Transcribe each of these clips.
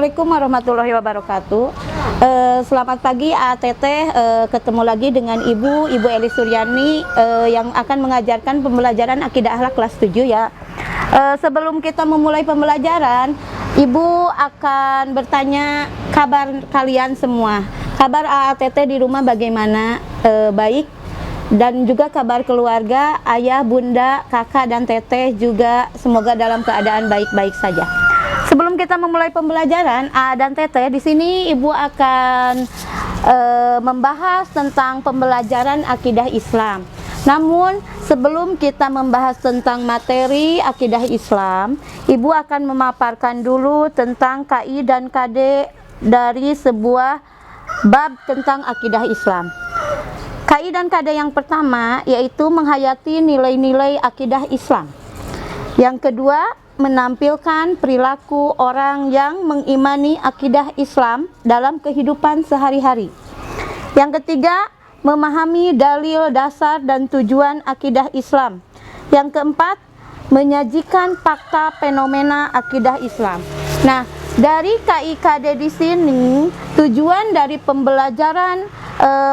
Assalamualaikum warahmatullahi wabarakatuh. Selamat pagi ATT, ketemu lagi dengan Ibu Eli Suryani yang akan mengajarkan pembelajaran akidah akhlak kelas 7 ya. Sebelum kita memulai pembelajaran, Ibu akan bertanya kabar kalian semua. Kabar ATT di rumah bagaimana? Baik. Dan juga kabar keluarga, ayah, bunda, kakak, dan teteh juga semoga dalam keadaan baik-baik saja. Sebelum kita memulai pembelajaran, A dan Teteh, di sini Ibu akan membahas tentang pembelajaran akidah Islam. Namun, sebelum kita membahas tentang materi akidah Islam, Ibu akan memaparkan dulu tentang KI dan KD dari sebuah bab tentang akidah Islam. KI dan KD yang pertama yaitu menghayati nilai-nilai akidah Islam. Yang kedua, menampilkan perilaku orang yang mengimani akidah Islam dalam kehidupan sehari-hari. Yang ketiga, memahami dalil dasar dan tujuan akidah Islam. Yang keempat, menyajikan fakta fenomena akidah Islam. Nah, dari KIKD di sini, tujuan dari pembelajaran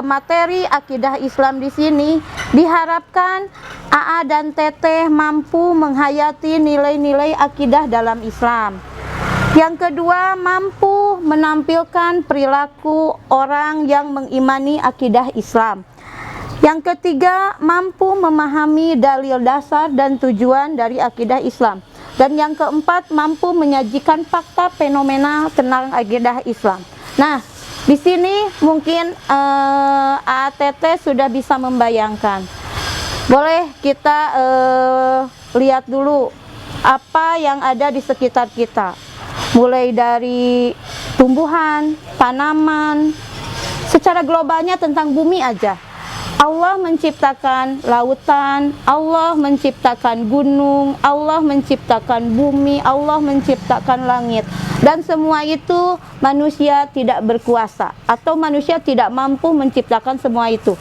materi akidah Islam di sini diharapkan AA dan Teteh mampu menghayati nilai-nilai akidah dalam Islam. Yang kedua, mampu menampilkan perilaku orang yang mengimani akidah Islam. Yang ketiga, mampu memahami dalil dasar dan tujuan dari akidah Islam. Dan yang keempat, mampu menyajikan fakta fenomena tentang akidah Islam. Nah, di sini mungkin ATT sudah bisa membayangkan. Boleh kita lihat dulu apa yang ada di sekitar kita. Mulai dari tumbuhan, tanaman, secara globalnya tentang bumi aja. Allah menciptakan lautan, Allah menciptakan gunung, Allah menciptakan bumi, Allah menciptakan langit. Dan semua itu manusia tidak berkuasa atau manusia tidak mampu menciptakan semua itu.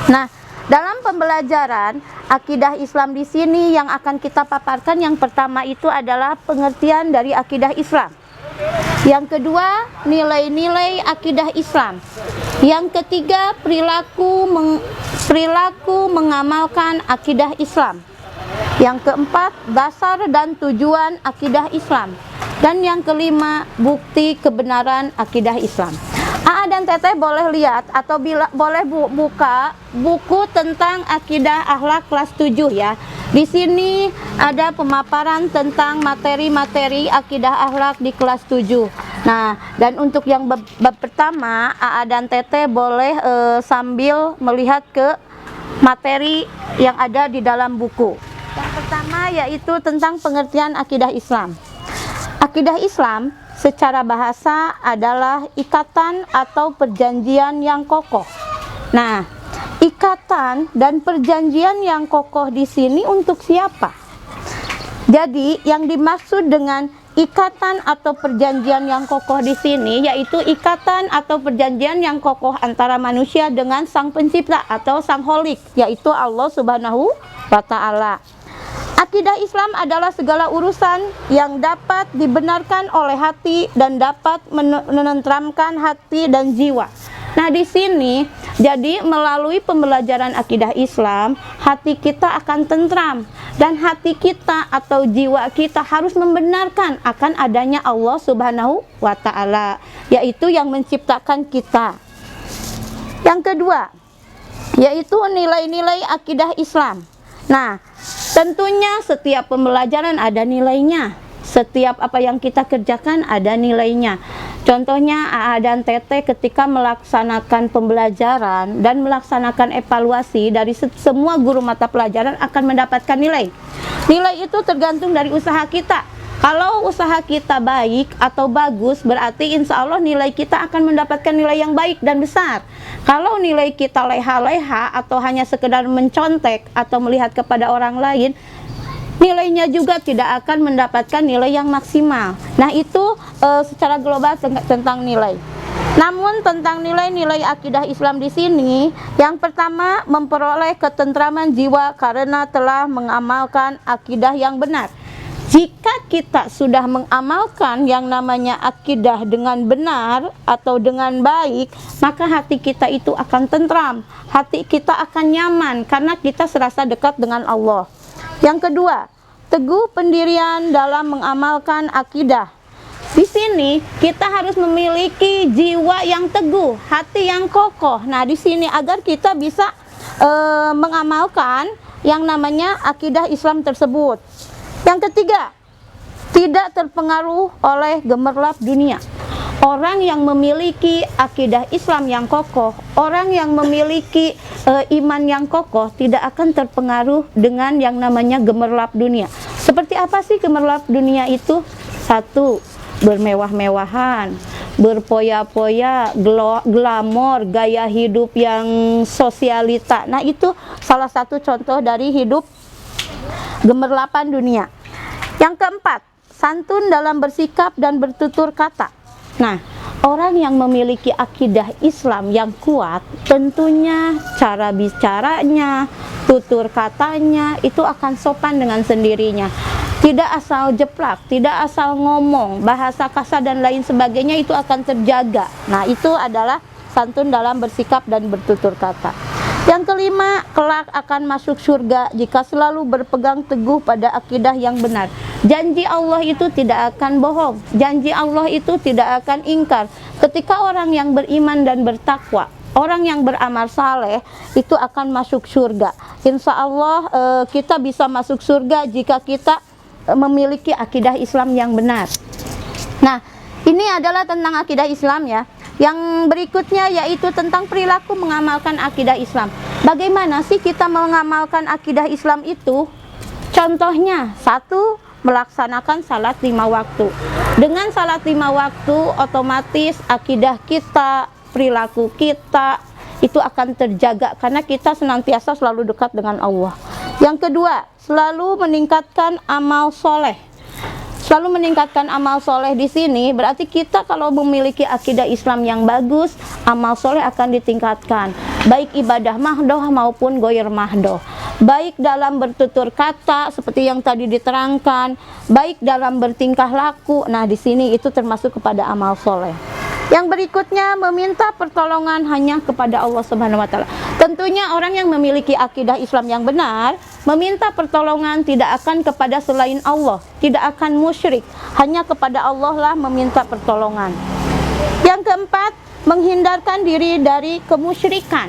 Nah, dalam pembelajaran akidah Islam di sini yang akan kita paparkan yang pertama itu adalah pengertian dari akidah Islam. Yang kedua, nilai-nilai akidah Islam. Yang ketiga, perilaku mengamalkan akidah Islam. Yang keempat, dasar dan tujuan akidah Islam. Dan yang kelima, bukti kebenaran akidah Islam. AA dan Teteh boleh lihat atau boleh buka buku tentang akidah akhlak kelas 7 ya. Di sini ada pemaparan tentang materi-materi akidah akhlak di kelas 7. Nah, dan untuk yang bab pertama, AA dan Teteh boleh sambil melihat ke materi yang ada di dalam buku. Yang pertama yaitu tentang pengertian akidah Islam. Akidah Islam secara bahasa adalah ikatan atau perjanjian yang kokoh. Nah, ikatan dan perjanjian yang kokoh di sini untuk siapa? Jadi, yang dimaksud dengan ikatan atau perjanjian yang kokoh di sini yaitu ikatan atau perjanjian yang kokoh antara manusia dengan Sang Pencipta atau Sang Holik, yaitu Allah Subhanahu wa Ta'ala. Akidah Islam adalah segala urusan yang dapat dibenarkan oleh hati dan dapat menenteramkan hati dan jiwa. Nah, di sini jadi melalui pembelajaran akidah Islam, hati kita akan tentram dan hati kita atau jiwa kita harus membenarkan akan adanya Allah Subhanahu wa Ta'ala, yaitu yang menciptakan kita. Yang kedua, yaitu nilai-nilai akidah Islam. Nah, tentunya setiap pembelajaran ada nilainya. Setiap apa yang kita kerjakan ada nilainya. Contohnya AA dan Teteh ketika melaksanakan pembelajaran dan melaksanakan evaluasi dari semua guru mata pelajaran akan mendapatkan nilai. Nilai itu tergantung dari usaha kita. Kalau usaha kita baik atau bagus, berarti insya Allah nilai kita akan mendapatkan nilai yang baik dan besar. Kalau nilai kita leha-leha atau hanya sekedar mencontek atau melihat kepada orang lain, nilainya juga tidak akan mendapatkan nilai yang maksimal. Nah, itu secara global tentang nilai. Namun tentang nilai-nilai akidah Islam di sini, yang pertama memperoleh ketentraman jiwa karena telah mengamalkan akidah yang benar. Jika kita sudah mengamalkan yang namanya akidah dengan benar atau dengan baik, maka hati kita itu akan tentram, hati kita akan nyaman karena kita serasa dekat dengan Allah. Yang kedua, teguh pendirian dalam mengamalkan akidah. Di sini kita harus memiliki jiwa yang teguh, hati yang kokoh. Nah, di sini agar kita bisa mengamalkan yang namanya akidah Islam tersebut. Yang ketiga, tidak terpengaruh oleh gemerlap dunia. Orang yang memiliki akidah Islam yang kokoh, orang yang memiliki iman yang kokoh tidak akan terpengaruh dengan yang namanya gemerlap dunia. Seperti apa sih gemerlap dunia itu? Satu, bermewah-mewahan, berpoya-poya, glamor, gaya hidup yang sosialita. Nah, itu salah satu contoh dari hidup gemerlapan dunia. Yang keempat, santun dalam bersikap dan bertutur kata. Nah, orang yang memiliki akidah Islam yang kuat, tentunya cara bicaranya, tutur katanya itu akan sopan dengan sendirinya. Tidak asal jeplak, tidak asal ngomong, bahasa kasar dan lain sebagainya itu akan terjaga. Nah, itu adalah santun dalam bersikap dan bertutur kata. Yang kelima, kelak akan masuk surga jika selalu berpegang teguh pada akidah yang benar. Janji Allah itu tidak akan bohong, janji Allah itu tidak akan ingkar. Ketika orang yang beriman dan bertakwa, orang yang beramal saleh itu akan masuk surga. Insya Allah kita bisa masuk surga jika kita memiliki akidah Islam yang benar. Nah, ini adalah tentang akidah Islam ya. Yang berikutnya yaitu tentang perilaku mengamalkan akidah Islam. Bagaimana sih kita mengamalkan akidah Islam itu? Contohnya, satu, melaksanakan salat 5 waktu. Dengan salat 5 waktu, otomatis akidah kita, perilaku kita itu akan terjaga karena kita senantiasa selalu dekat dengan Allah. Yang kedua, selalu meningkatkan amal soleh. Selalu meningkatkan amal soleh di sini berarti kita kalau memiliki akidah Islam yang bagus, amal soleh akan ditingkatkan, baik ibadah mahdoh maupun goir mahdoh, baik dalam bertutur kata seperti yang tadi diterangkan, baik dalam bertingkah laku. Nah, di sini itu termasuk kepada amal soleh. Yang berikutnya, meminta pertolongan hanya kepada Allah Subhanahu wa Ta'ala. Tentunya orang yang memiliki akidah Islam yang benar, meminta pertolongan tidak akan kepada selain Allah, tidak akan musyrik, hanya kepada Allah lah meminta pertolongan. Yang keempat, menghindarkan diri dari kemusyrikan.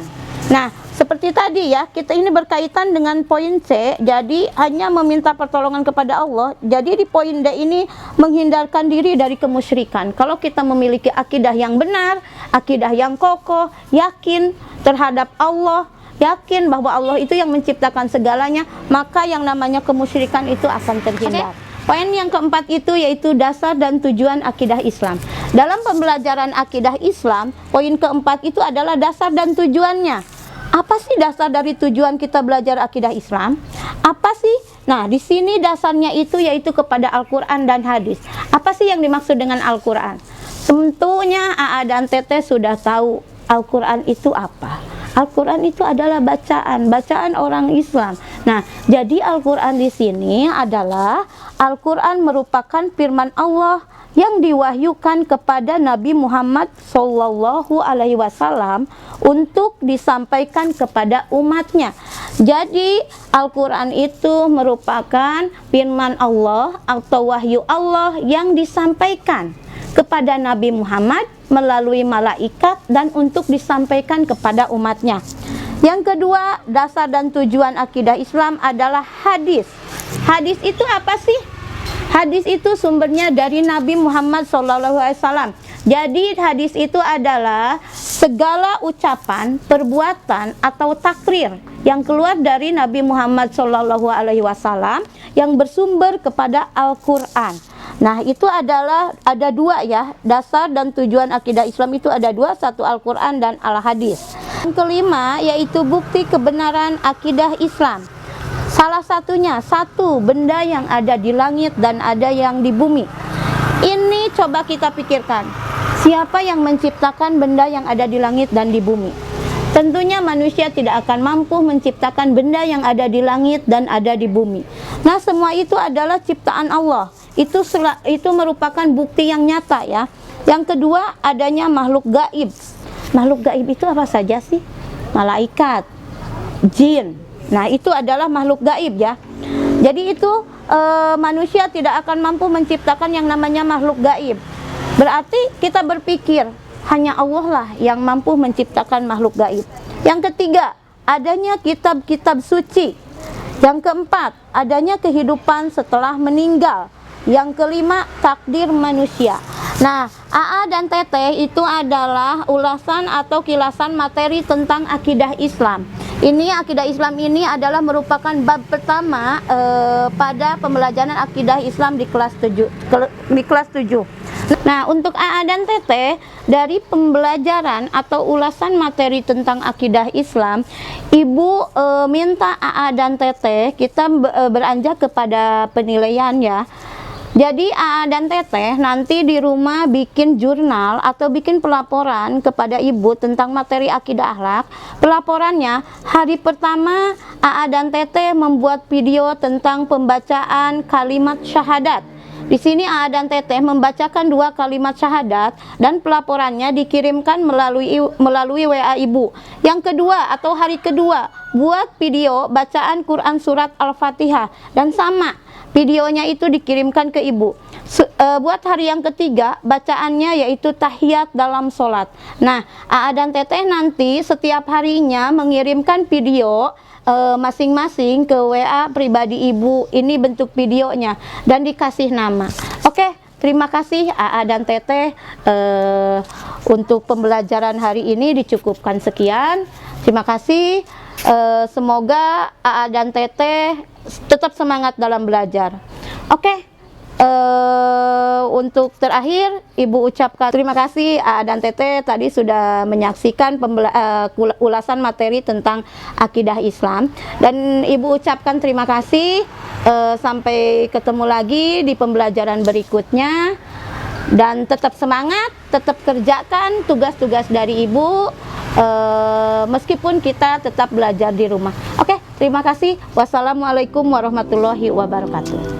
Nah, seperti tadi ya, kita ini berkaitan dengan poin C, jadi hanya meminta pertolongan kepada Allah. Jadi di poin D ini menghindarkan diri dari kemusyrikan. Kalau kita memiliki akidah yang benar, akidah yang kokoh, yakin terhadap Allah, yakin bahwa Allah itu yang menciptakan segalanya, maka yang namanya kemusyrikan itu akan terhindar. Poin yang keempat itu yaitu dasar dan tujuan akidah Islam. Dalam pembelajaran akidah Islam, poin keempat itu adalah dasar dan tujuannya. Apa sih dasar dari tujuan kita belajar akidah Islam? Apa sih? Nah, di sini dasarnya itu yaitu kepada Al-Quran dan hadis. Apa sih yang dimaksud dengan Al-Quran? Tentunya AA dan Teteh sudah tahu Al-Quran itu apa. Al-Quran itu adalah bacaan orang Islam. Nah, jadi Al-Quran di sini adalah Al-Quran merupakan firman Allah yang diwahyukan kepada Nabi Muhammad SAW untuk disampaikan kepada umatnya. Jadi Al-Quran itu merupakan firman Allah atau wahyu Allah yang disampaikan kepada Nabi Muhammad melalui malaikat dan untuk disampaikan kepada umatnya. Yang kedua, dasar dan tujuan akidah Islam adalah hadis. Hadis itu apa sih? Hadis itu sumbernya dari Nabi Muhammad SAW. Jadi hadis itu adalah segala ucapan, perbuatan atau takrir yang keluar dari Nabi Muhammad SAW yang bersumber kepada Al-Quran. Nah, itu adalah ada dua ya, dasar dan tujuan akidah Islam itu ada dua, satu Al-Quran dan Al-Hadis. Yang kelima yaitu bukti kebenaran akidah Islam. Salah satunya, satu, benda yang ada di langit dan ada yang di bumi. Ini coba kita pikirkan, siapa yang menciptakan benda yang ada di langit dan di bumi? tentunya manusia tidak akan mampu menciptakan benda yang ada di langit dan ada di bumi. Nah, semua itu adalah ciptaan Allah. Itu merupakan bukti yang nyata ya. Yang kedua, adanya makhluk gaib. Makhluk gaib itu apa saja sih? Malaikat, jin. Nah, itu adalah makhluk gaib ya. Jadi itu manusia tidak akan mampu menciptakan yang namanya makhluk gaib. Berarti kita berpikir hanya Allah lah yang mampu menciptakan makhluk gaib. Yang ketiga, adanya kitab-kitab suci. Yang keempat, adanya kehidupan setelah meninggal. Yang kelima, takdir manusia. Nah, AA dan Teteh itu adalah ulasan atau kilasan materi tentang akidah Islam. Ini akidah Islam ini adalah merupakan bab pertama pada pembelajaran akidah Islam di kelas 7. Nah, untuk AA dan Teteh, dari pembelajaran atau ulasan materi tentang akidah Islam, Ibu minta AA dan Teteh kita beranjak kepada penilaian ya. Jadi AA dan Teteh nanti di rumah bikin jurnal atau bikin pelaporan kepada Ibu tentang materi akidah akhlak. Pelaporannya, hari pertama AA dan Teteh membuat video tentang pembacaan kalimat syahadat. Di sini AA dan Teteh membacakan 2 kalimat syahadat dan pelaporannya dikirimkan melalui WA Ibu. Yang kedua atau hari kedua, buat video bacaan Quran surat Al-Fatihah dan sama, videonya itu dikirimkan ke Ibu. Buat hari yang ketiga, bacaannya yaitu tahiyat dalam sholat. Nah, AA dan Teteh nanti setiap harinya mengirimkan video masing-masing ke WA pribadi Ibu. Ini bentuk videonya dan dikasih nama. Oke, terima kasih AA dan Teteh. Untuk pembelajaran hari ini dicukupkan sekian. Terima kasih. Semoga AA dan Teteh tetap semangat dalam belajar. Oke. Untuk terakhir, Ibu ucapkan terima kasih AA dan Teteh tadi sudah menyaksikan ulasan materi tentang akidah Islam, dan Ibu ucapkan terima kasih. Sampai ketemu lagi di pembelajaran berikutnya, dan tetap semangat, tetap kerjakan tugas-tugas dari Ibu, meskipun kita tetap belajar di rumah. Oke, terima kasih. Wassalamualaikum warahmatullahi wabarakatuh.